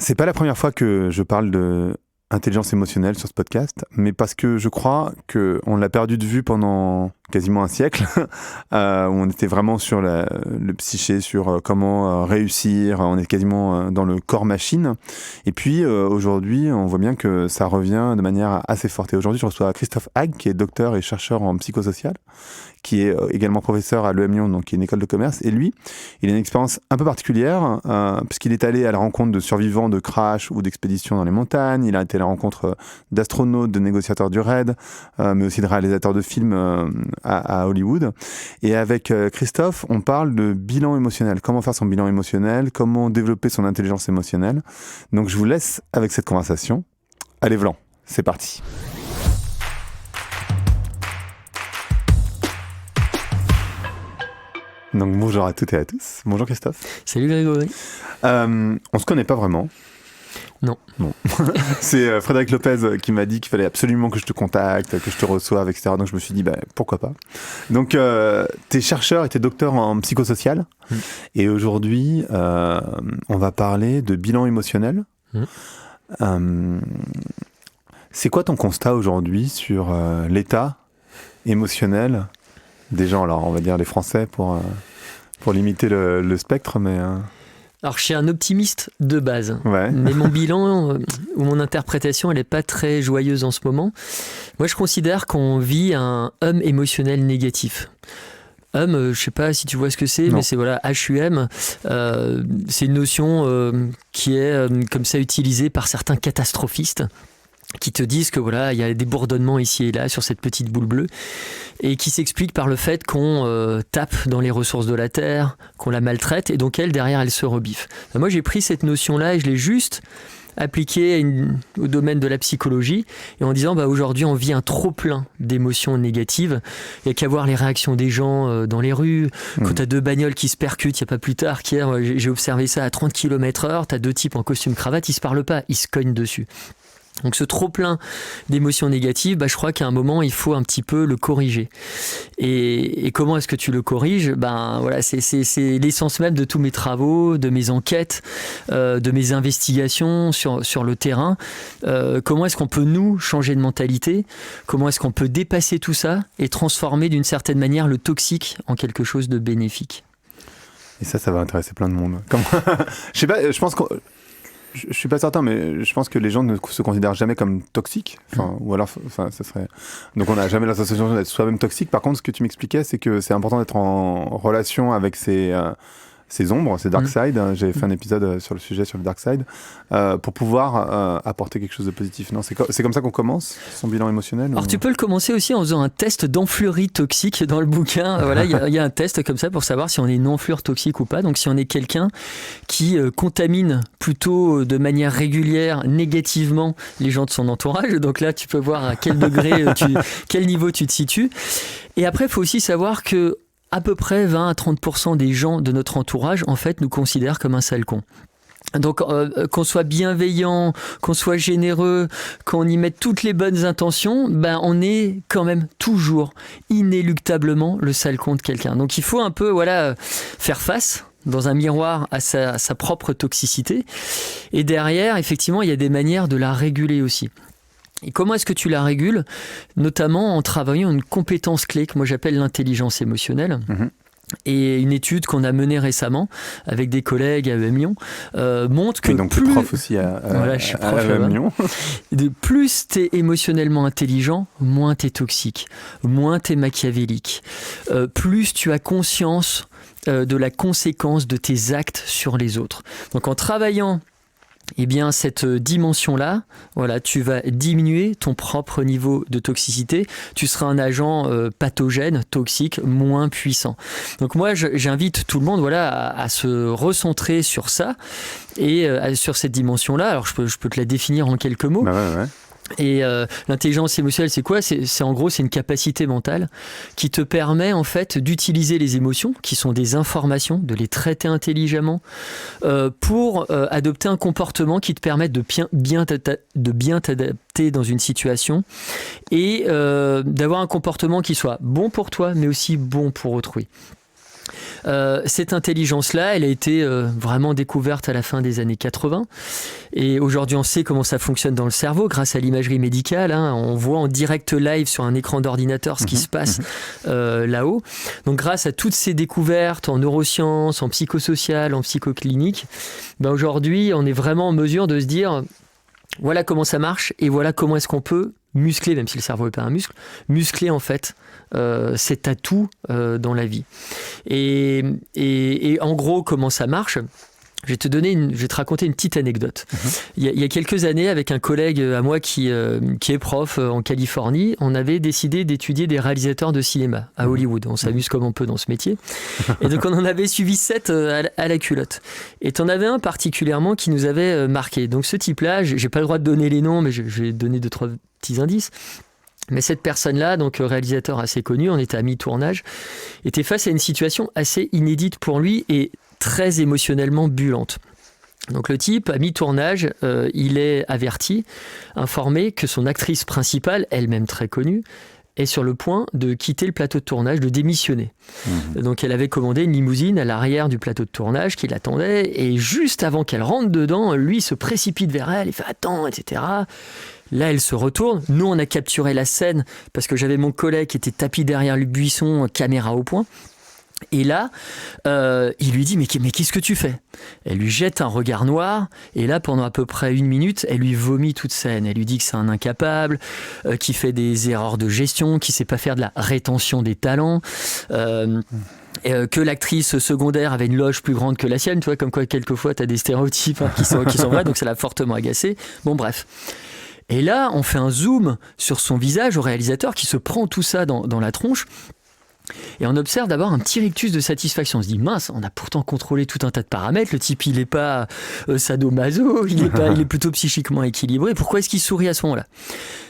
C'est pas la première fois que je parle de intelligence émotionnelle sur ce podcast, mais parce que je crois qu'on l'a perdu de vue pendant quasiment un siècle, où on était vraiment sur le psyché, sur comment réussir, on est quasiment dans le corps machine. Et puis aujourd'hui, on voit bien que ça revient de manière assez forte. Et aujourd'hui, je reçois Christophe Haag, qui est docteur et chercheur en psychosocial, qui est également professeur à l'EM Lyon, donc qui est une école de commerce. Et lui, il a une expérience un peu particulière, puisqu'il est allé à la rencontre de survivants de crash ou d'expéditions dans les montagnes. Il a été à la rencontre d'astronautes, de négociateurs du RAID, mais aussi de réalisateurs de films à Hollywood. Et avec Christophe, on parle de bilan émotionnel. Comment faire son bilan émotionnel, comment développer son intelligence émotionnelle. Donc je vous laisse avec cette conversation. Allez, Vlan, c'est parti. Donc bonjour à toutes et à tous. Bonjour Christophe. Salut Grégory. On se connaît pas vraiment. Non. Bon. C'est Frédéric Lopez qui m'a dit qu'il fallait absolument que je te contacte, que je te reçoive, etc. Donc je me suis dit, pourquoi pas. Donc t'es chercheur et t'es docteur en psychosocial. Et aujourd'hui, on va parler de bilan émotionnel. C'est quoi ton constat aujourd'hui sur l'état émotionnel des gens, alors on va dire les Français pour limiter le spectre, mais... Alors je suis un optimiste de base, ouais. Mais mon bilan ou mon interprétation, elle n'est pas très joyeuse en ce moment. Moi je considère qu'on vit un hum émotionnel négatif. Je sais pas si tu vois ce que c'est, non. Mais c'est voilà, HUM, c'est une notion qui est comme ça utilisée par certains catastrophistes, qui te disent que voilà, il y a des bourdonnements ici et là sur cette petite boule bleue, et qui s'explique par le fait qu'on tape dans les ressources de la Terre, qu'on la maltraite, et donc derrière, elle se rebiffe. Moi, j'ai pris cette notion-là et je l'ai juste appliquée au domaine de la psychologie, et en disant, aujourd'hui, on vit un trop-plein d'émotions négatives. Il n'y a qu'à voir les réactions des gens dans les rues. Quand tu as deux bagnoles qui se percutent, il n'y a pas plus tard qu'hier, j'ai observé ça à 30 km/h, tu as deux types en costume-cravate, ils ne se parlent pas, ils se cognent dessus. Donc ce trop-plein d'émotions négatives, je crois qu'à un moment, il faut un petit peu le corriger. Et comment est-ce que tu le corriges ? Voilà, c'est l'essence même de tous mes travaux, de mes enquêtes, de mes investigations sur le terrain. Comment est-ce qu'on peut, nous, changer de mentalité ? Comment est-ce qu'on peut dépasser tout ça et transformer d'une certaine manière le toxique en quelque chose de bénéfique ? Et ça va intéresser plein de monde. Je sais pas, je pense qu'on... Je suis pas certain, mais je pense que les gens ne se considèrent jamais comme toxiques. Ou alors, ça serait... Donc on n'a jamais la sensation d'être soi-même toxique. Par contre, ce que tu m'expliquais, c'est que c'est important d'être en relation avec ces ombres, ces dark side. J'ai fait un épisode sur le sujet, sur le dark side, pour pouvoir apporter quelque chose de positif. Non, c'est comme ça qu'on commence son bilan émotionnel. Alors tu peux le commencer aussi en faisant un test d'enfluerie toxique dans le bouquin. Voilà, il y a un test comme ça pour savoir si on est une enflure toxique ou pas. Donc si on est quelqu'un qui contamine plutôt de manière régulière, négativement, les gens de son entourage. Donc là, tu peux voir à quel degré, quel niveau tu te situes. Et après, il faut aussi savoir que à peu près 20 à 30% des gens de notre entourage, en fait, nous considèrent comme un sale con. Donc, qu'on soit bienveillant, qu'on soit généreux, qu'on y mette toutes les bonnes intentions, on est quand même toujours, inéluctablement, le sale con de quelqu'un. Donc, il faut un peu, faire face dans un miroir à sa propre toxicité. Et derrière, effectivement, il y a des manières de la réguler aussi. Et comment est-ce que tu la régules ? Notamment en travaillant une compétence clé que moi j'appelle l'intelligence émotionnelle. Et une étude qu'on a menée récemment avec des collègues à EM Lyon montre que donc plus prof aussi à EM Lyon. Plus t'es émotionnellement intelligent, moins t'es toxique, moins t'es machiavélique, plus tu as conscience de la conséquence de tes actes sur les autres. Donc en travaillant cette dimension-là, tu vas diminuer ton propre niveau de toxicité. Tu seras un agent pathogène, toxique, moins puissant. Donc moi, j'invite tout le monde à se recentrer sur ça et sur cette dimension-là. Alors je peux te la définir en quelques mots. Ouais. Et l'intelligence émotionnelle, c'est quoi ? C'est en gros, c'est une capacité mentale qui te permet en fait d'utiliser les émotions, qui sont des informations, de les traiter intelligemment, pour adopter un comportement qui te permette de bien t'adapter dans une situation et d'avoir un comportement qui soit bon pour toi, mais aussi bon pour autrui. Cette intelligence-là, elle a été vraiment découverte à la fin des années 80. Et aujourd'hui, on sait comment ça fonctionne dans le cerveau grâce à l'imagerie médicale. On voit en direct live sur un écran d'ordinateur ce qui se passe là-haut. Donc grâce à toutes ces découvertes en neurosciences, en psychosocial, en psychoclinique, aujourd'hui, on est vraiment en mesure de se dire voilà comment ça marche et voilà comment est-ce qu'on peut muscler, même si le cerveau n'est pas un muscle, muscler en fait cet atout dans la vie. Et en gros, comment ça marche ? Je vais te raconter une petite anecdote. Il y a quelques années, avec un collègue à moi qui est prof en Californie, on avait décidé d'étudier des réalisateurs de cinéma à Hollywood. On s'amuse comme on peut dans ce métier. Et donc, on en avait suivi 7 à la culotte. Et t'en avais un particulièrement qui nous avait marqué. Donc, ce type-là, j'ai pas le droit de donner les noms, mais je vais donner 2-3 petits indices. Mais cette personne-là, donc réalisateur assez connu, on était à mi-tournage, était face à une situation assez inédite pour lui et très émotionnellement bullante. Donc le type, à mi-tournage, il est averti, informé que son actrice principale, elle-même très connue, est sur le point de quitter le plateau de tournage, de démissionner. Donc elle avait commandé une limousine à l'arrière du plateau de tournage qui l'attendait, et juste avant qu'elle rentre dedans, lui se précipite vers elle, il fait « Attends », etc. Là, elle se retourne. Nous, on a capturé la scène parce que j'avais mon collègue qui était tapis derrière le buisson, caméra au point. Et là, il lui dit mais qu'est-ce que tu fais ? Elle lui jette un regard noir et là, pendant à peu près 1 minute, elle lui vomit toute sa haine. Elle lui dit que c'est un incapable, qui fait des erreurs de gestion, qui sait pas faire de la rétention des talents. Que l'actrice secondaire avait une loge plus grande que la sienne. Tu vois, comme quoi, quelquefois, tu as des stéréotypes qui sont vrais, donc ça l'a fortement agacée. Bon, bref. Et là, on fait un zoom sur son visage au réalisateur qui se prend tout ça dans la tronche. Et on observe d'abord un petit rictus de satisfaction. On se dit, mince, on a pourtant contrôlé tout un tas de paramètres. Le type, il n'est pas sadomaso, il est plutôt psychiquement équilibré. Pourquoi est-ce qu'il sourit à ce moment-là ?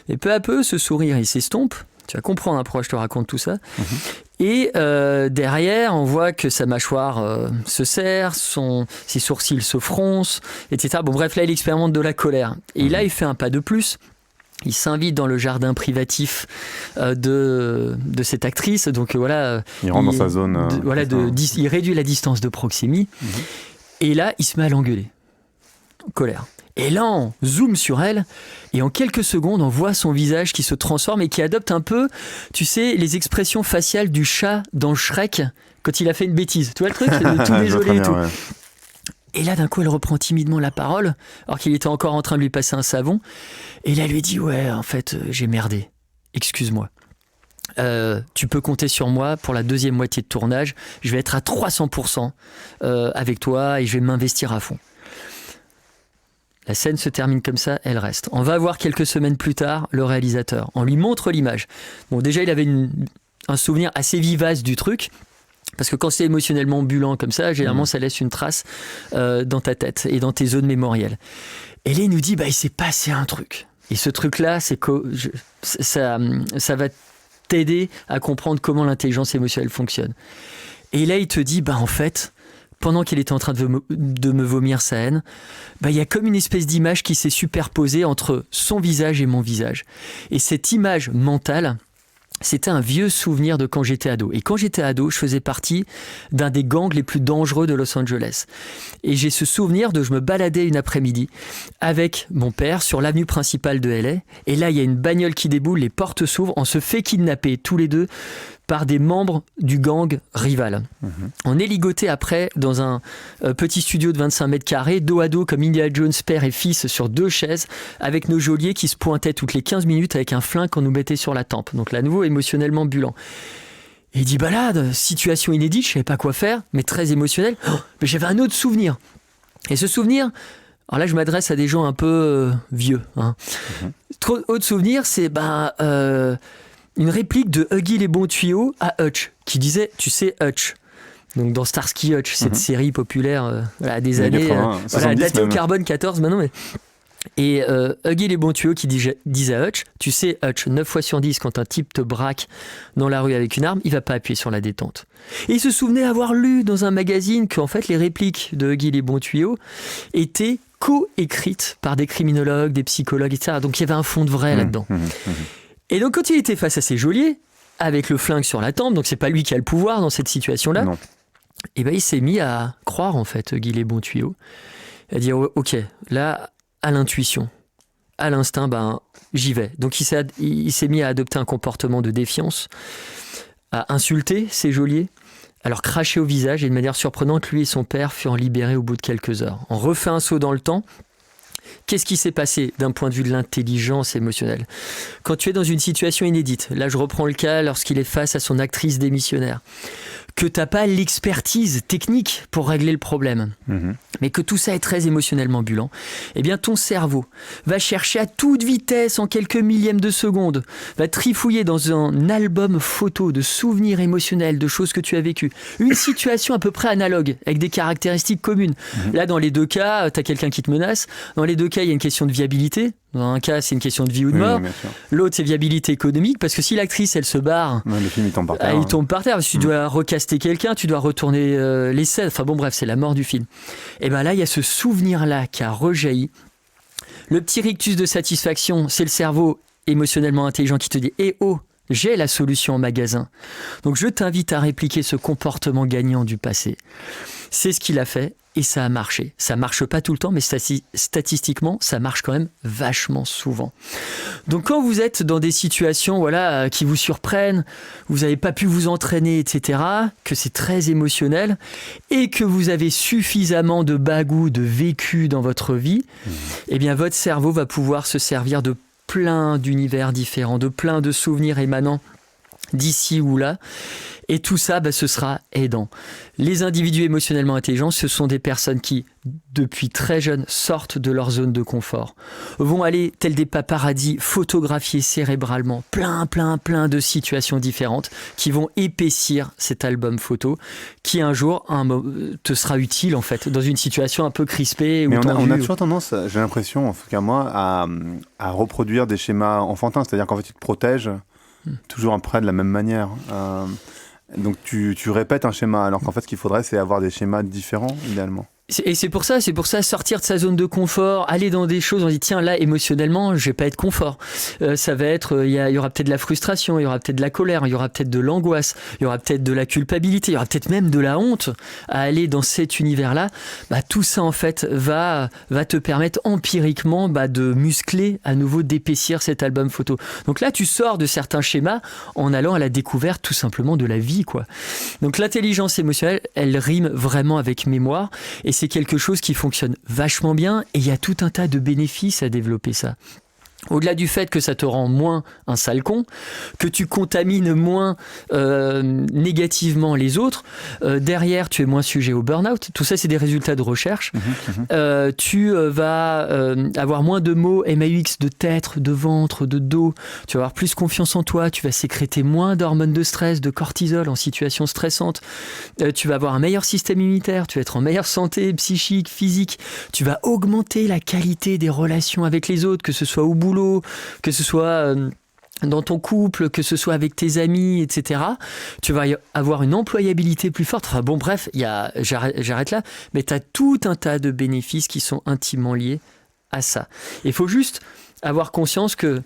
Et peu à peu, ce sourire, il s'estompe. Tu vas comprendre pourquoi je te raconte tout ça. Et derrière, on voit que sa mâchoire se serre, ses sourcils se froncent, etc. Bon, bref, là, il expérimente de la colère. Et là, il fait un pas de plus. Il s'invite dans le jardin privatif de cette actrice. Donc voilà. Il rentre dans sa zone. Il réduit la distance de proximité. Et là, il se met à l'engueuler. Colère. Et là, on zoome sur elle, et en quelques secondes, on voit son visage qui se transforme et qui adopte un peu, tu sais, les expressions faciales du chat dans Shrek, quand il a fait une bêtise. Tu vois le truc ? Tout désolé et tout. Ouais. Et là, d'un coup, elle reprend timidement la parole, alors qu'il était encore en train de lui passer un savon. Et là, elle lui dit, ouais, en fait, j'ai merdé. Excuse-moi. Tu peux compter sur moi pour la deuxième moitié de tournage. Je vais être à 300% avec toi et je vais m'investir à fond. La scène se termine comme ça, elle reste. On va voir quelques semaines plus tard le réalisateur. On lui montre l'image. Bon, déjà, il avait un souvenir assez vivace du truc. Parce que quand c'est émotionnellement bulant comme ça, généralement, ça laisse une trace dans ta tête et dans tes zones mémorielles. Et là, il nous dit, il s'est passé un truc. Et ce truc-là, c'est que ça va t'aider à comprendre comment l'intelligence émotionnelle fonctionne. Et là, il te dit, en fait, pendant qu'il était en train de me vomir sa haine, il y a comme une espèce d'image qui s'est superposée entre son visage et mon visage. Et cette image mentale, c'était un vieux souvenir de quand j'étais ado. Et quand j'étais ado, je faisais partie d'un des gangs les plus dangereux de Los Angeles. Et j'ai ce souvenir je me baladais une après-midi avec mon père sur l'avenue principale de LA. Et là, il y a une bagnole qui déboule, les portes s'ouvrent, on se fait kidnapper tous les deux par des membres du gang rival. On est ligoté après dans un petit studio de 25 mètres carrés, dos à dos comme Indiana Jones, père et fils, sur 2 chaises, avec nos geôliers qui se pointaient toutes les 15 minutes avec un flingue qu'on nous mettait sur la tempe. Donc là, à nouveau, émotionnellement bulant. Et il dit, balade, situation inédite, je savais pas quoi faire, mais très émotionnel. Mais j'avais un autre souvenir. Et ce souvenir, alors là, je m'adresse à des gens un peu vieux. Autre souvenir, c'est une réplique de Huggy les bons tuyaux à Hutch, qui disait, tu sais, Hutch. Donc dans Starsky Hutch, cette série populaire des années, 70 datée au même. carbone 14 maintenant. Et Huggy les bons tuyaux qui disait à Hutch, tu sais, Hutch, 9 fois sur 10, quand un type te braque dans la rue avec une arme, il va pas appuyer sur la détente. Et il se souvenait avoir lu dans un magazine qu'en fait les répliques de Huggy les bons tuyaux étaient co-écrites par des criminologues, des psychologues, etc. Donc il y avait un fond de vrai là-dedans. Et donc quand il était face à ses geôliers, avec le flingue sur la tempe, donc c'est pas lui qui a le pouvoir dans cette situation-là, Non. Et ben il s'est mis à croire, en fait, Guy les bons tuyaux, à dire ok, là, à l'intuition, à l'instinct, ben j'y vais. Donc il s'est mis à adopter un comportement de défiance, à insulter ses geôliers, à leur cracher au visage, et de manière surprenante, lui et son père furent libérés au bout de quelques heures. On refait un saut dans le temps. Qu'est-ce qui s'est passé d'un point de vue de l'intelligence émotionnelle ? Quand tu es dans une situation inédite, là je reprends le cas lorsqu'il est face à son actrice démissionnaire, que tu n'as pas l'expertise technique pour régler le problème, mais que tout ça est très émotionnellement bulant, eh bien ton cerveau va chercher à toute vitesse, en quelques millièmes de seconde, va trifouiller dans un album photo de souvenirs émotionnels, de choses que tu as vécues, une situation à peu près analogue, avec des caractéristiques communes. Là, dans les deux cas, tu as quelqu'un qui te menace, dans les deux cas, il y a une question de viabilité. Dans un cas, c'est une question de vie ou de mort. L'autre, c'est viabilité économique, parce que si l'actrice, elle se barre, le film, il tombe par terre. Il tombe par terre, parce que tu dois recaster quelqu'un, tu dois retourner les scènes. Enfin bon, bref, c'est la mort du film. Et bien là, il y a ce souvenir-là qui a rejailli. Le petit rictus de satisfaction, c'est le cerveau émotionnellement intelligent qui te dit « Eh oh, j'ai la solution en magasin. » Donc je t'invite à répliquer ce comportement gagnant du passé. C'est ce qu'il a fait. Et ça a marché. Ça marche pas tout le temps, mais statistiquement, ça marche quand même vachement souvent. Donc quand vous êtes dans des situations qui vous surprennent, vous n'avez pas pu vous entraîner, etc., que c'est très émotionnel, et que vous avez suffisamment de bagou, de vécu dans votre vie, eh bien votre cerveau va pouvoir se servir de plein d'univers différents, de plein de souvenirs émanant d'ici ou là. Et tout ça, ce sera aidant. Les individus émotionnellement intelligents, ce sont des personnes qui, depuis très jeunes, sortent de leur zone de confort, vont aller, tels des paparazzis, photographier cérébralement plein de situations différentes qui vont épaissir cet album photo qui, un jour, te sera utile, en fait, dans une situation un peu crispée. Mais on a toujours tendance, j'ai l'impression, en tout cas moi, à reproduire des schémas enfantins. C'est-à-dire qu'en fait, tu te protèges toujours après de la même manière. Donc tu répètes un schéma, alors qu'en fait ce qu'il faudrait c'est avoir des schémas différents idéalement. Et c'est pour ça, sortir de sa zone de confort, aller dans des choses, on dit tiens là émotionnellement je vais pas être confort. Ça va être, il y aura peut-être de la frustration, il y aura peut-être de la colère, il y aura peut-être de l'angoisse, il y aura peut-être de la culpabilité, il y aura peut-être même de la honte à aller dans cet univers-là. Tout ça en fait va te permettre empiriquement de muscler à nouveau, d'épaissir cet album photo. Donc là tu sors de certains schémas en allant à la découverte tout simplement de la vie, quoi. Donc l'intelligence émotionnelle, elle rime vraiment avec mémoire. Et c'est quelque chose qui fonctionne vachement bien et il y a tout un tas de bénéfices à développer ça. Au-delà du fait que ça te rend moins un sale con, que tu contamines moins négativement les autres, derrière tu es moins sujet au burn-out. Tout ça c'est des résultats de recherche. Tu vas avoir moins de maux MAUX de tête, de ventre, de dos. Tu vas avoir plus confiance en toi. Tu vas sécréter moins d'hormones de stress, de cortisol en situation stressante. Tu vas avoir un meilleur système immunitaire. Tu vas être en meilleure santé psychique, physique. Tu vas augmenter la qualité des relations avec les autres, que ce soit au boulot, que ce soit dans ton couple, que ce soit avec tes amis, etc. Tu vas avoir une employabilité plus forte. Enfin bon, bref, j'arrête là, mais tu as tout un tas de bénéfices qui sont intimement liés à ça. Il faut juste avoir conscience que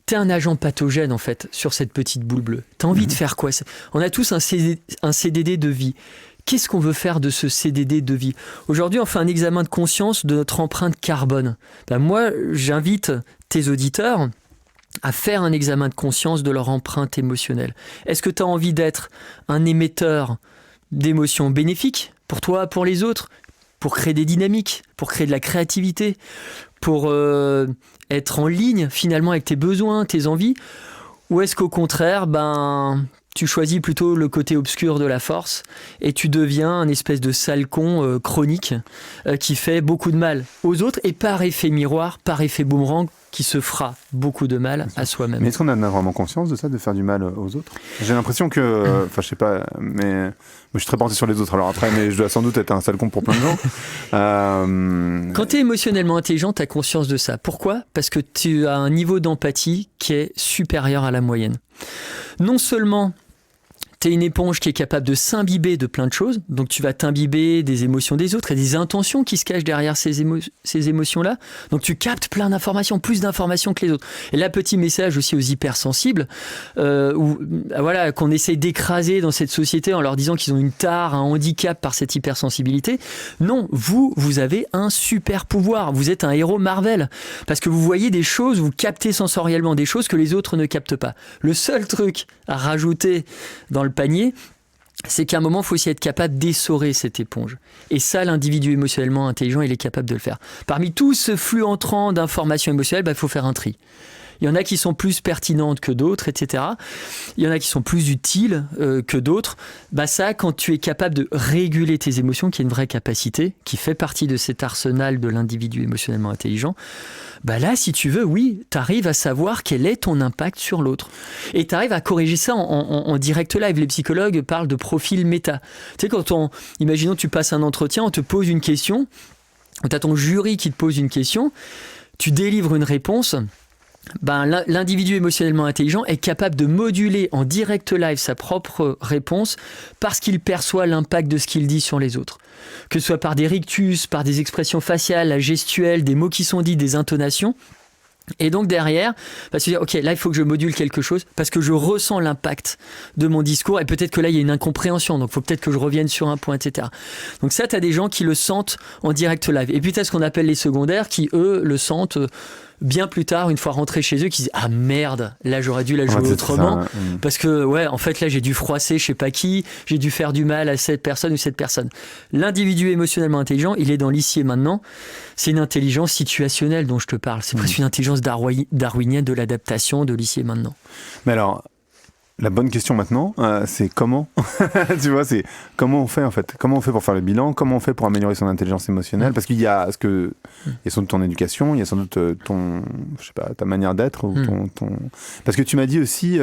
tu es un agent pathogène, en fait, sur cette petite boule bleue. Tu as envie de faire quoi ? On a tous un CDD de vie. Qu'est-ce qu'on veut faire de ce CDD de vie ? Aujourd'hui, on fait un examen de conscience de notre empreinte carbone. Moi, j'invite tes auditeurs à faire un examen de conscience de leur empreinte émotionnelle. Est-ce que tu as envie d'être un émetteur d'émotions bénéfiques pour toi, pour les autres, pour créer des dynamiques, pour créer de la créativité, pour être en ligne finalement avec tes besoins, tes envies ? Ou est-ce qu'au contraire, tu choisis plutôt le côté obscur de la force et tu deviens un espèce de sale con chronique qui fait beaucoup de mal aux autres et par effet miroir, par effet boomerang, qui se fera beaucoup de mal à soi-même. Mais est-ce qu'on a vraiment conscience de ça, de faire du mal aux autres ? J'ai l'impression que, je sais pas, mais moi je suis très porté sur les autres alors après, mais je dois sans doute être un sale con pour plein de gens. Quand tu es émotionnellement intelligent, tu as conscience de ça. Pourquoi ? Parce que tu as un niveau d'empathie qui est supérieur à la moyenne. Non seulement tu es une éponge qui est capable de s'imbiber de plein de choses. Donc, tu vas t'imbiber des émotions des autres et des intentions qui se cachent derrière ces émotions-là. Donc, tu captes plein d'informations, plus d'informations que les autres. Et là, petit message aussi aux hypersensibles, qu'on essaye d'écraser dans cette société en leur disant qu'ils ont une tare, un handicap par cette hypersensibilité. Non, vous avez un super pouvoir. Vous êtes un héros Marvel. Parce que vous voyez des choses, vous captez sensoriellement des choses que les autres ne captent pas. Le seul truc à rajouter dans le panier, c'est qu'à un moment, il faut aussi être capable d'essorer cette éponge. Et ça, l'individu émotionnellement intelligent, il est capable de le faire. Parmi tout ce flux entrant d'informations émotionnelles, il faut faire un tri. Il y en a qui sont plus pertinentes que d'autres, etc. Il y en a qui sont plus utiles que d'autres. Ça, quand tu es capable de réguler tes émotions, qui est une vraie capacité, qui fait partie de cet arsenal de l'individu émotionnellement intelligent, là, si tu veux, oui, tu arrives à savoir quel est ton impact sur l'autre. Et tu arrives à corriger ça en direct live. Les psychologues parlent de profil méta. Tu sais, imaginons tu passes un entretien, on te pose une question, tu as ton jury qui te pose une question, tu délivres une réponse. L'individu émotionnellement intelligent est capable de moduler en direct live sa propre réponse parce qu'il perçoit l'impact de ce qu'il dit sur les autres. Que ce soit par des rictus, par des expressions faciales, la gestuelle, des mots qui sont dits, des intonations. Et donc derrière, se dire, ok, là il faut que je module quelque chose parce que je ressens l'impact de mon discours et peut-être que là il y a une incompréhension, donc il faut peut-être que je revienne sur un point, etc. Donc ça, tu as des gens qui le sentent en direct live. Et puis tu as ce qu'on appelle les secondaires qui, eux, le sentent bien plus tard, une fois rentrés chez eux, qui disent « Ah merde, là j'aurais dû la jouer autrement. » Parce que, en fait, là j'ai dû froisser je sais pas qui, j'ai dû faire du mal à cette personne ou cette personne. L'individu émotionnellement intelligent, il est dans l'ici et maintenant. C'est une intelligence situationnelle dont je te parle. C'est presque une intelligence darwinienne de l'adaptation de l'ici et maintenant. Mais alors, la bonne question maintenant, c'est comment tu vois, c'est comment on fait en fait. Comment on fait pour faire le bilan? Comment on fait pour améliorer son intelligence émotionnelle? Parce qu'il y a il y a sans doute ton éducation, il y a sans doute ta manière d'être ou Parce que tu m'as dit aussi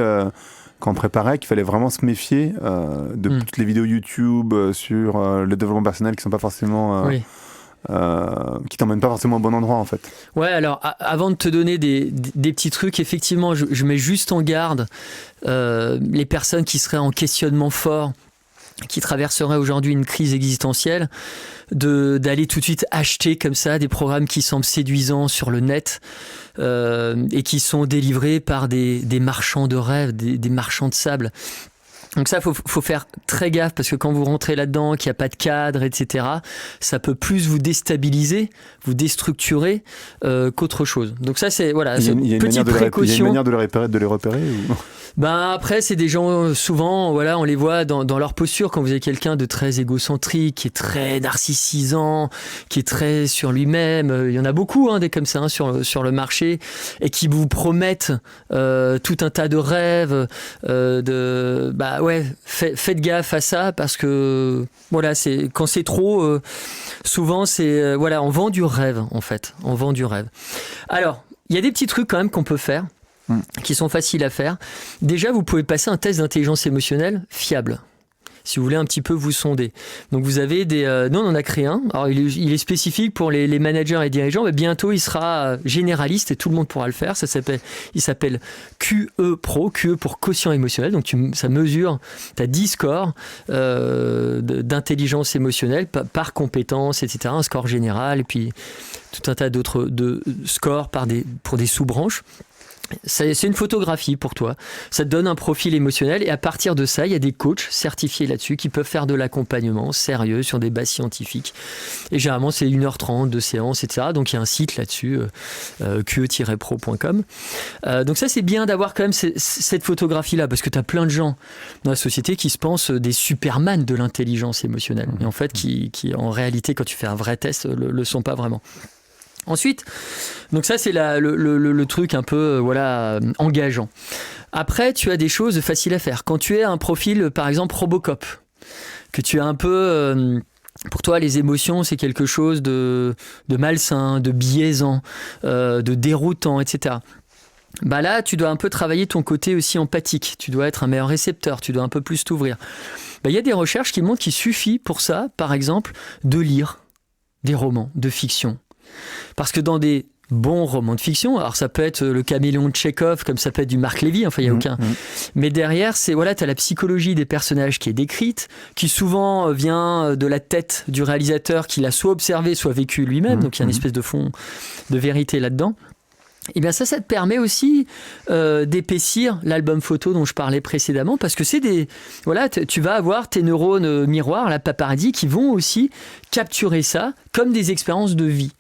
quand on préparait qu'il fallait vraiment se méfier de toutes les vidéos YouTube sur le développement personnel qui sont pas forcément qui t'emmènent pas forcément au bon endroit en fait. Ouais, alors avant de te donner des petits trucs, effectivement, je mets juste en garde les personnes qui seraient en questionnement fort, qui traverseraient aujourd'hui une crise existentielle, d'aller tout de suite acheter comme ça des programmes qui semblent séduisants sur le net et qui sont délivrés par des marchands de rêves, des marchands de sable. Donc ça, faut faire très gaffe parce que quand vous rentrez là-dedans, qu'il n'y a pas de cadre, etc., ça peut plus vous déstabiliser, vous déstructurer qu'autre chose. Donc ça, c'est une petite précaution. Il y a une manière de les repérer ou... Après, c'est des gens, souvent, on les voit dans leur posture. Quand vous avez quelqu'un de très égocentrique, qui est très narcissisant, qui est très sur lui-même, il y en a beaucoup des comme ça sur le marché, et qui vous promettent tout un tas de rêves. Faites gaffe à ça parce que quand c'est trop, souvent c'est on vend du rêve en fait. On vend du rêve. Alors, il y a des petits trucs quand même qu'on peut faire. Qui sont faciles à faire. Déjà, vous pouvez passer un test d'intelligence émotionnelle fiable, si vous voulez un petit peu vous sonder. Donc vous avez nous on en a créé un. Alors il est spécifique pour les managers et dirigeants, mais bientôt il sera généraliste et tout le monde pourra le faire. Il s'appelle QE Pro, QE pour quotient émotionnel. Donc ça mesure, tu as 10 scores d'intelligence émotionnelle par compétence, etc. Un score général et puis tout un tas d'autres scores pour des sous-branches. C'est une photographie pour toi. Ça te donne un profil émotionnel et à partir de ça, il y a des coachs certifiés là-dessus qui peuvent faire de l'accompagnement sérieux sur des bases scientifiques. Et généralement, c'est 1h30 de séance, etc. Donc, il y a un site là-dessus, que-pro.com. Donc ça, c'est bien d'avoir quand même cette photographie-là parce que tu as plein de gens dans la société qui se pensent des superman de l'intelligence émotionnelle. Et en fait, qui en réalité, quand tu fais un vrai test, le sont pas vraiment. Ensuite, donc ça c'est le truc un peu engageant. Après, tu as des choses faciles à faire. Quand tu as un profil, par exemple Robocop, que tu as un peu... pour toi, les émotions, c'est quelque chose de malsain, de biaisant, de déroutant, etc. Là, tu dois un peu travailler ton côté aussi empathique. Tu dois être un meilleur récepteur, tu dois un peu plus t'ouvrir. Il y a des recherches qui montrent qu'il suffit pour ça, par exemple, de lire des romans de fiction. Parce que dans des bon roman de fiction. Alors ça peut être le Caméléon de Tchekhov, comme ça peut être du Marc Lévy, enfin il n'y a aucun. Mais derrière, c'est t'as la psychologie des personnages qui est décrite, qui souvent vient de la tête du réalisateur qui l'a soit observé, soit vécu lui-même, donc il y a une espèce de fond de vérité là-dedans. Et bien ça te permet aussi d'épaissir l'album photo dont je parlais précédemment, parce que c'est tu vas avoir tes neurones miroirs, la paparazzi, qui vont aussi capturer ça comme des expériences de vie.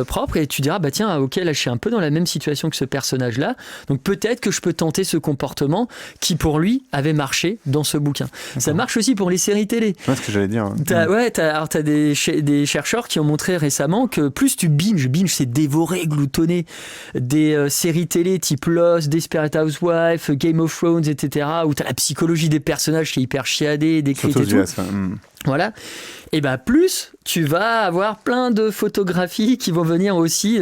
Propre, et tu diras tiens, ok, là je suis un peu dans la même situation que ce personnage là, donc peut-être que je peux tenter ce comportement qui pour lui avait marché dans ce bouquin. Ça marche aussi pour les séries télé. C'est ce que j'allais dire. T'as des chercheurs qui ont montré récemment que plus tu binge c'est dévorer, gloutonner des séries télé type Lost, Desperate Housewives, Game of Thrones, etc., où t'as la psychologie des personnages qui est hyper chiadée, décrite et tout. Voilà. Et plus tu vas avoir plein de photographies qui vont venir aussi,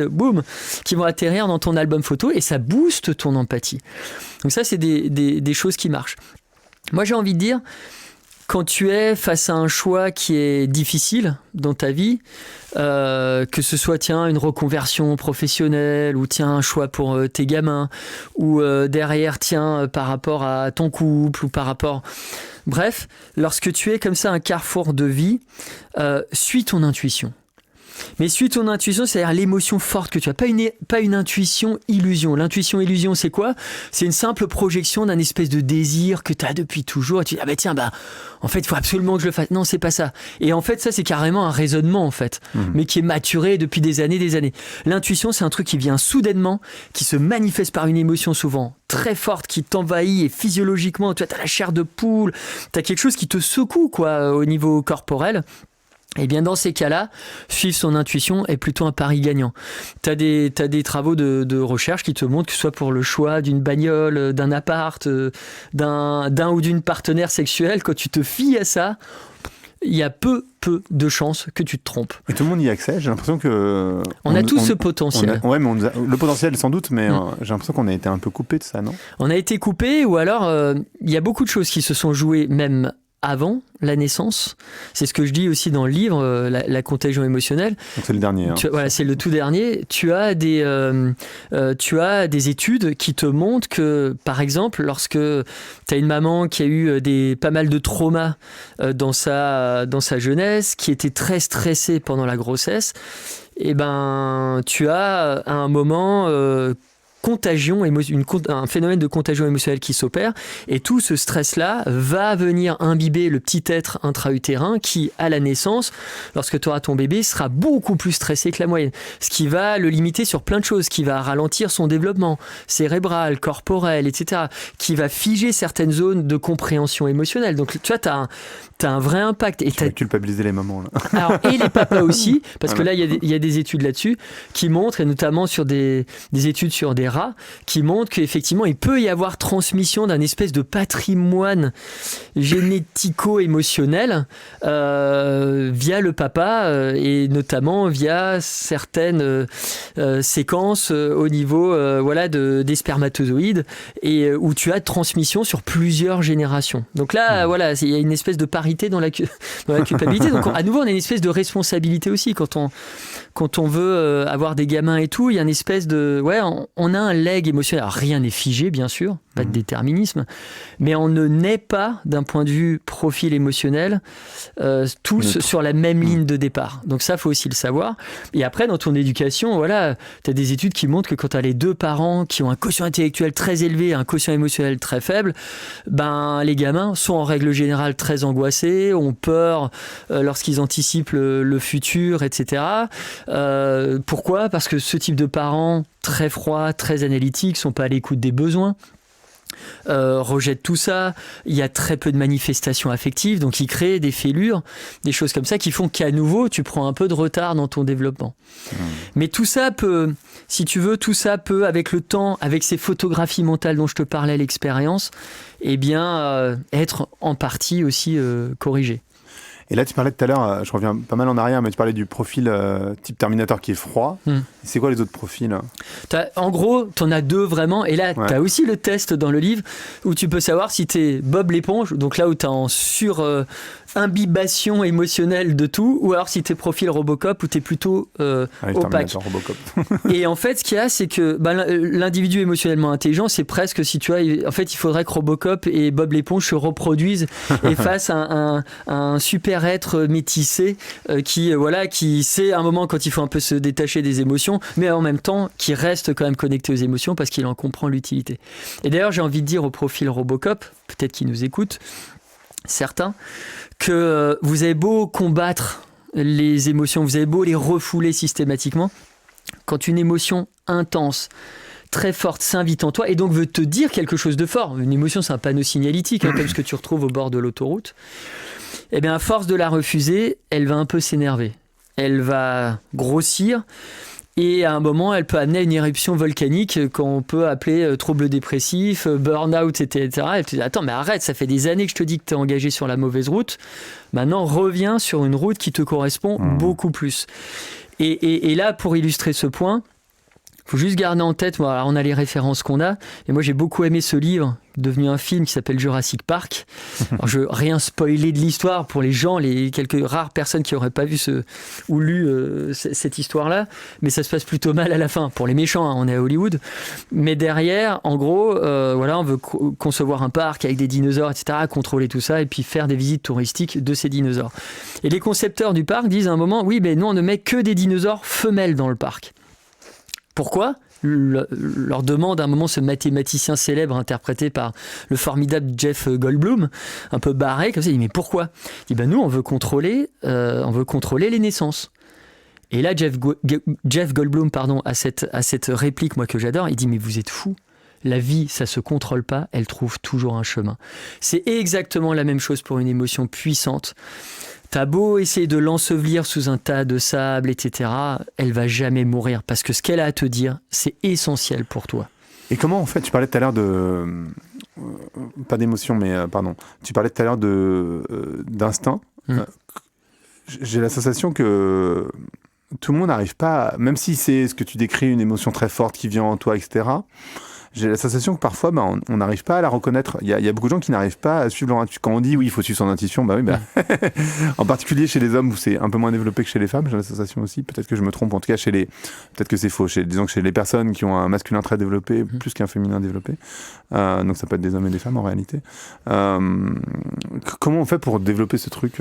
qui vont atterrir dans ton album photo, et ça booste ton empathie. Donc ça, c'est des choses qui marchent. Moi, j'ai envie de dire, quand tu es face à un choix qui est difficile dans ta vie, que ce soit une reconversion professionnelle, ou un choix pour tes gamins, ou derrière par rapport à ton couple, ou par rapport... Bref, lorsque tu es comme ça à un carrefour de vie, suis ton intuition. Mais suis ton intuition, c'est-à-dire l'émotion forte que tu as, pas une intuition illusion. L'intuition illusion, c'est quoi ? C'est une simple projection d'un espèce de désir que tu as depuis toujours. Et tu dis, en fait, il faut absolument que je le fasse. Non, c'est pas ça. Et en fait, ça, c'est carrément un raisonnement, en fait, mais qui est maturé depuis des années. L'intuition, c'est un truc qui vient soudainement, qui se manifeste par une émotion souvent très forte, qui t'envahit, et physiologiquement, tu as la chair de poule, tu as quelque chose qui te secoue, au niveau corporel. Et bien dans ces cas-là, suivre son intuition est plutôt un pari gagnant. T'as des travaux de recherche qui te montrent que ce soit pour le choix d'une bagnole, d'un appart, d'un ou d'une partenaire sexuelle, quand tu te fies à ça, il y a peu de chances que tu te trompes. Et tout le monde y a accès, j'ai l'impression que... On a tous ce potentiel. Mais le potentiel sans doute, mais j'ai l'impression qu'on a été un peu coupé de ça, non ? On a été coupé, ou alors il y a beaucoup de choses qui se sont jouées même avant la naissance. C'est ce que je dis aussi dans le livre, la contagion émotionnelle. Donc c'est le dernier. C'est le tout dernier. Tu as des études qui te montrent que, par exemple, lorsque tu as une maman qui a eu pas mal de traumas dans sa jeunesse, qui était très stressée pendant la grossesse, tu as à un moment... un phénomène de contagion émotionnelle qui s'opère, et tout ce stress-là va venir imbiber le petit être intra-utérin qui, à la naissance, lorsque tu auras ton bébé, sera beaucoup plus stressé que la moyenne. Ce qui va le limiter sur plein de choses, qui va ralentir son développement cérébral, corporel, etc., qui va figer certaines zones de compréhension émotionnelle. Donc, tu vois, t'as un vrai impact. Et tu vas culpabiliser les mamans, là. Alors, et les papas aussi, parce que là, il y a des études là-dessus qui montrent, et notamment sur des études sur des rats, qui montrent qu'effectivement, il peut y avoir transmission d'un espèce de patrimoine génético-émotionnel via le papa, et notamment via certaines séquences au niveau des spermatozoïdes, et où tu as transmission sur plusieurs générations. Donc là, il y a une espèce de parité dans la culpabilité. Donc à nouveau, on a une espèce de responsabilité aussi quand on veut avoir des gamins et tout. Il y a une espèce de... on a un leg émotionnel. Alors, rien n'est figé, bien sûr, pas de déterminisme, mais on ne naît pas, d'un point de vue profil émotionnel, tous sur la même ligne de départ. Donc ça, il faut aussi le savoir. Et après, dans ton éducation, tu as des études qui montrent que quand tu as les deux parents qui ont un quotient intellectuel très élevé et un quotient émotionnel très faible, les gamins sont en règle générale très angoissés, ont peur lorsqu'ils anticipent le futur, etc. Pourquoi ? Parce que ce type de parents très froids, très analytiques, sont pas à l'écoute des besoins, rejettent tout ça. Il y a très peu de manifestations affectives, donc ils créent des fêlures, des choses comme ça qui font qu'à nouveau tu prends un peu de retard dans ton développement. Mais tout ça peut, si tu veux, avec le temps, avec ces photographies mentales dont je te parlais, l'expérience, être en partie aussi corrigé. Et là, tu parlais tout à l'heure, je reviens pas mal en arrière, mais tu parlais du profil type Terminator qui est froid. C'est quoi les autres profils? En gros, tu en as 2 vraiment. Et là, tu as aussi le test dans le livre où tu peux savoir si tu es Bob l'éponge, donc là où tu es en imbibation émotionnelle de tout, ou alors si tu es profil Robocop où tu es plutôt opaque. Robocop. Et en fait, ce qu'il y a, c'est que l'individu émotionnellement intelligent, c'est presque, si tu vois, en fait, il faudrait que Robocop et Bob l'éponge se reproduisent et fassent un super être métissé qui sait à un moment quand il faut un peu se détacher des émotions, mais en même temps qui reste quand même connecté aux émotions parce qu'il en comprend l'utilité. Et d'ailleurs, j'ai envie de dire au profil Robocop, peut-être qu'ils nous écoutent, certains, que vous avez beau combattre les émotions, vous avez beau les refouler systématiquement, quand une émotion intense, très forte s'invite en toi et donc veut te dire quelque chose de fort, une émotion c'est un panneau signalétique comme ce que tu retrouves au bord de l'autoroute, et bien à force de la refuser, elle va un peu s'énerver, elle va grossir et à un moment elle peut amener à une éruption volcanique qu'on peut appeler trouble dépressif, burn-out, etc. Et tu dis attends mais arrête, ça fait des années que je te dis que tu es engagé sur la mauvaise route, maintenant reviens sur une route qui te correspond beaucoup plus. Et là pour illustrer ce point, il faut juste garder en tête, alors on a les références qu'on a, et moi j'ai beaucoup aimé ce livre, devenu un film qui s'appelle Jurassic Park. Alors je veux rien spoiler de l'histoire pour les gens, les quelques rares personnes qui n'auraient pas vu ou lu cette histoire-là, mais ça se passe plutôt mal à la fin, pour les méchants, on est à Hollywood. Mais derrière, en gros, on veut concevoir un parc avec des dinosaures, etc., contrôler tout ça, et puis faire des visites touristiques de ces dinosaures. Et les concepteurs du parc disent à un moment, oui, mais nous on ne met que des dinosaures femelles dans le parc. Pourquoi ? Leur demande à un moment ce mathématicien célèbre interprété par le formidable Jeff Goldblum, un peu barré comme ça, il dit mais pourquoi ? Il dit nous on veut contrôler les naissances. Et là Jeff Goldblum a cette réplique moi que j'adore, il dit mais vous êtes fous. La vie, ça se contrôle pas, elle trouve toujours un chemin. C'est exactement la même chose pour une émotion puissante. T'as beau essayer de l'ensevelir sous un tas de sable, etc., elle va jamais mourir parce que ce qu'elle a à te dire, c'est essentiel pour toi. Et comment, en fait, tu parlais tout à l'heure pas d'émotion, mais pardon. Tu parlais tout à l'heure d'instinct. J'ai la sensation que tout le monde n'arrive pas, même si c'est ce que tu décris, une émotion très forte qui vient en toi, etc., j'ai la sensation que parfois, on n'arrive pas à la reconnaître. Il y a beaucoup de gens qui n'arrivent pas à suivre leur intuition. Quand on dit, oui, il faut suivre son intuition, en particulier chez les hommes où c'est un peu moins développé que chez les femmes, j'ai la sensation aussi. Peut-être que je me trompe. En tout cas, peut-être que c'est faux. Disons que chez les personnes qui ont un masculin très développé, plus qu'un féminin développé. Donc ça peut être des hommes et des femmes en réalité. Comment on fait pour développer ce truc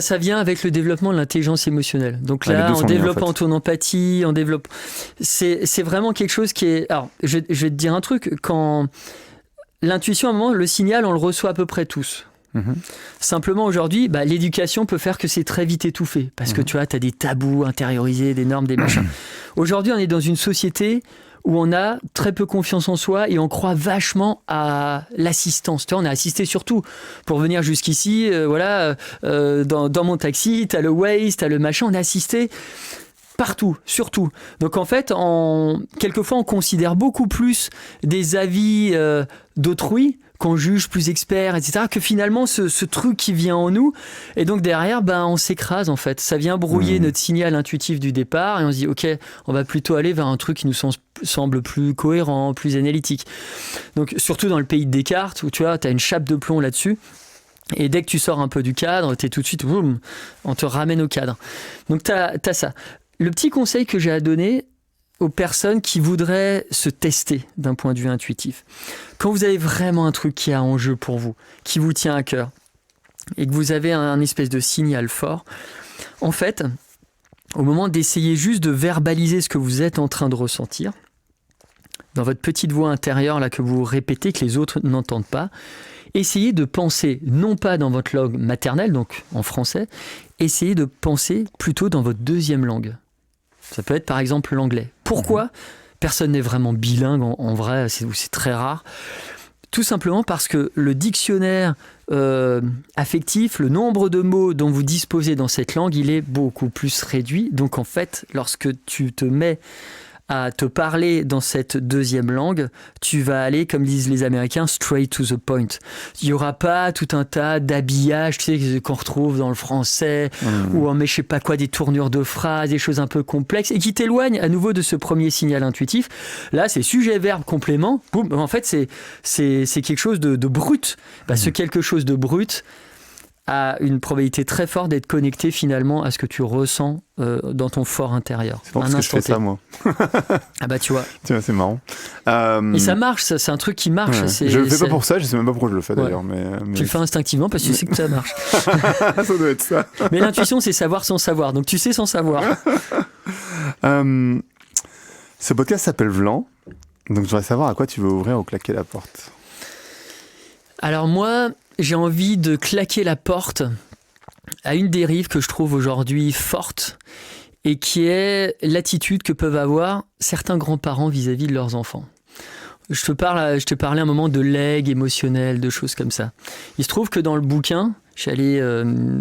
ça vient avec le développement de l'intelligence émotionnelle. Donc là, en développant ton empathie, c'est vraiment quelque chose qui est... Alors, je vais te dire un truc, quand l'intuition, à un moment, le signal, on le reçoit à peu près tous. Simplement aujourd'hui, l'éducation peut faire que c'est très vite étouffé parce que tu vois, tu as des tabous intériorisés, des normes, des machins. Aujourd'hui, on est dans une société où on a très peu confiance en soi et on croit vachement à l'assistance. Tu vois, on a assisté surtout pour venir jusqu'ici. Dans mon taxi, tu as le Waze, tu as le machin, on a assisté partout, surtout. Donc en fait, quelquefois, on considère beaucoup plus des avis d'autrui qu'on juge plus expert, etc., que finalement ce truc qui vient en nous, et donc derrière on s'écrase en fait, ça vient brouiller notre signal intuitif du départ et on se dit ok, on va plutôt aller vers un truc qui nous semble plus cohérent, plus analytique. Donc surtout dans le pays de Descartes où tu vois, t'as une chape de plomb là-dessus. Et dès que tu sors un peu du cadre, t'es tout de suite, boum, on te ramène au cadre. Donc t'as ça. Le petit conseil que j'ai à donner aux personnes qui voudraient se tester d'un point de vue intuitif, quand vous avez vraiment un truc qui est en jeu pour vous, qui vous tient à cœur, et que vous avez un espèce de signal fort, en fait, au moment d'essayer juste de verbaliser ce que vous êtes en train de ressentir, dans votre petite voix intérieure là, que vous répétez, que les autres n'entendent pas, essayez de penser, non pas dans votre langue maternelle, donc en français, essayez de penser plutôt dans votre deuxième langue. Ça peut être par exemple l'anglais. Pourquoi ? Personne n'est vraiment bilingue en vrai, c'est très rare. Tout simplement parce que le dictionnaire affectif, le nombre de mots dont vous disposez dans cette langue, il est beaucoup plus réduit. Donc en fait, lorsque tu te mets à te parler dans cette deuxième langue, tu vas aller, comme disent les Américains, straight to the point. Il n'y aura pas tout un tas d'habillages, tu sais, qu'on retrouve dans le français, ou on met je sais pas quoi, des tournures de phrases, des choses un peu complexes, et qui t'éloignent à nouveau de ce premier signal intuitif. Là, c'est sujet, verbe, complément. Boum. En fait, c'est quelque chose de brut. Ce quelque chose de brut a une probabilité très forte d'être connecté finalement à ce que tu ressens dans ton fort intérieur. C'est parce que je fais ça, moi. Ah bah tu vois. C'est marrant. Et ça marche, c'est un truc qui marche. Ouais. Je le fais pas pour ça, je sais même pas pourquoi je le fais d'ailleurs. Mais... Tu le fais instinctivement parce que tu sais que ça marche. Ça doit être ça. Mais l'intuition, c'est savoir sans savoir. Donc tu sais sans savoir. Ce podcast s'appelle Vlan. Donc je voudrais savoir à quoi tu veux ouvrir ou claquer la porte. Alors moi, j'ai envie de claquer la porte à une dérive que je trouve aujourd'hui forte et qui est l'attitude que peuvent avoir certains grands-parents vis-à-vis de leurs enfants. Je te parlais un moment de legs émotionnels, de choses comme ça. Il se trouve que dans le bouquin, j'allais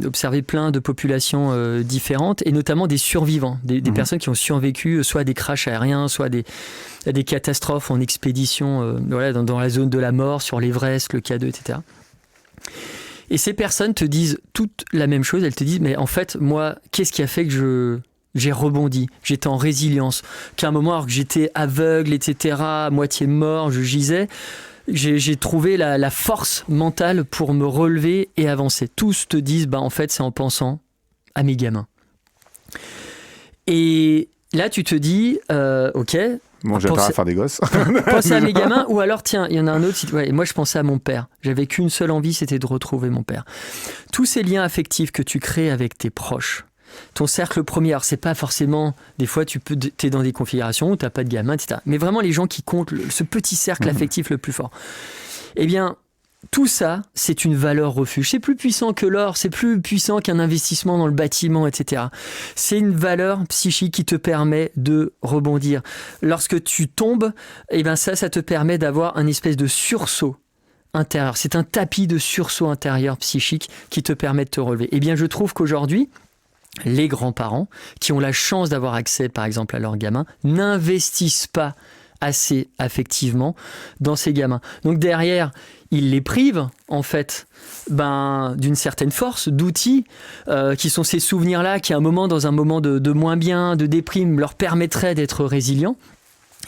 observer plein de populations différentes et notamment des survivants, des personnes qui ont survécu soit à des crashs aériens, soit à des catastrophes en expédition dans la zone de la mort, sur l'Everest, le K2, etc. Et ces personnes te disent toutes la même chose. Elles te disent, mais en fait, moi, qu'est-ce qui a fait que j'ai rebondi, j'étais en résilience, qu'à un moment, alors que j'étais aveugle, etc., à moitié mort, je gisais, j'ai trouvé la force mentale pour me relever et avancer. Tous te disent, en fait, c'est en pensant à mes gamins. Et là, tu te dis, ok... Bon, j'ai pas à faire des gosses. Penser à mes gamins, ou alors, tiens, il y en a un autre. Ouais, moi, je pensais à mon père. J'avais qu'une seule envie, c'était de retrouver mon père. Tous ces liens affectifs que tu crées avec tes proches, ton cercle premier, alors c'est pas forcément, des fois, t'es dans des configurations où t'as pas de gamins, etc. Mais vraiment, les gens qui comptent, ce petit cercle affectif le plus fort. Eh bien, tout ça, c'est une valeur refuge. C'est plus puissant que l'or, c'est plus puissant qu'un investissement dans le bâtiment, etc. C'est une valeur psychique qui te permet de rebondir. Lorsque tu tombes, eh ben ça te permet d'avoir un espèce de sursaut intérieur. C'est un tapis de sursaut intérieur psychique qui te permet de te relever. Eh bien, je trouve qu'aujourd'hui, les grands-parents qui ont la chance d'avoir accès, par exemple, à leurs gamins, n'investissent pas assez affectivement dans ces gamins. Donc derrière, ils les privent en fait d'une certaine force, d'outils qui sont ces souvenirs-là qui à un moment, dans un moment de moins bien, de déprime, leur permettraient d'être résilients.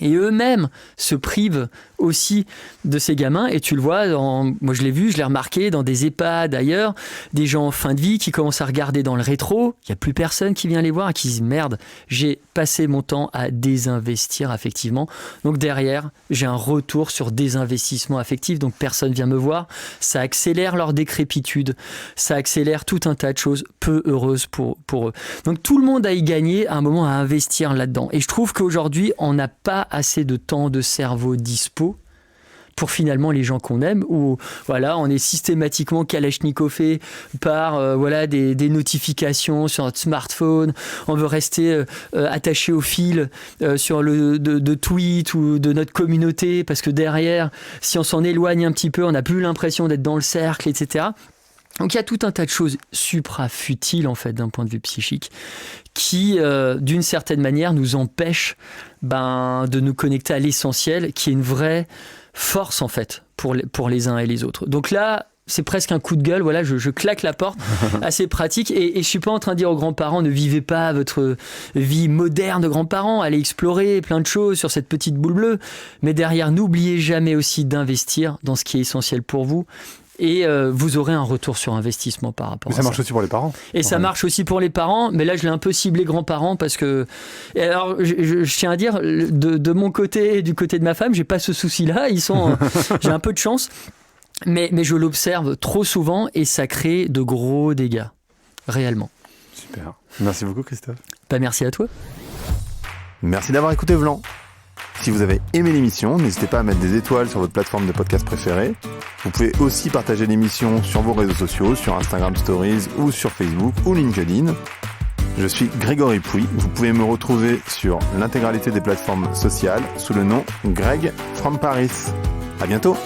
Et eux-mêmes se privent aussi de ces gamins. Et tu le vois, moi je l'ai vu, je l'ai remarqué dans des EHPAD ailleurs, des gens en fin de vie qui commencent à regarder dans le rétro, il n'y a plus personne qui vient les voir et qui se disent merde, j'ai passé mon temps à désinvestir affectivement. Donc derrière, j'ai un retour sur désinvestissement affectif, donc personne vient me voir. Ça accélère leur décrépitude, ça accélère tout un tas de choses peu heureuses pour eux. Donc tout le monde a y gagné à un moment à investir là-dedans. Et je trouve qu'aujourd'hui, on n'a pas assez de temps de cerveau dispo pour finalement les gens qu'on aime, où voilà, on est systématiquement kalachnikofé par des notifications sur notre smartphone, on veut rester attaché au fil sur de tweets ou de notre communauté, parce que derrière, si on s'en éloigne un petit peu, on n'a plus l'impression d'être dans le cercle, etc. Donc il y a tout un tas de choses supra-futiles en fait d'un point de vue psychique qui, d'une certaine manière, nous empêchent de nous connecter à l'essentiel, qui est une vraie force en fait pour les uns et les autres. Donc là, c'est presque un coup de gueule, voilà, je claque la porte, assez pratique, et je suis pas en train de dire aux grands-parents ne vivez pas votre vie moderne de grands-parents, allez explorer plein de choses sur cette petite boule bleue, mais derrière, n'oubliez jamais aussi d'investir dans ce qui est essentiel pour vous. Et vous aurez un retour sur investissement par rapport à ça. Ça marche aussi pour les parents. Et ça marche aussi pour les parents, mais là je l'ai un peu ciblé grands-parents parce que... Et alors je tiens à dire, de mon côté et du côté de ma femme, j'ai pas ce souci-là, j'ai un peu de chance, mais je l'observe trop souvent et ça crée de gros dégâts, réellement. Super. Merci beaucoup Christophe. Merci à toi. Merci d'avoir écouté Vlan. Si vous avez aimé l'émission, n'hésitez pas à mettre des étoiles sur votre plateforme de podcast préférée. Vous pouvez aussi partager l'émission sur vos réseaux sociaux, sur Instagram Stories ou sur Facebook ou LinkedIn. Je suis Grégory Pouy. Vous pouvez me retrouver sur l'intégralité des plateformes sociales sous le nom Greg from Paris. À bientôt.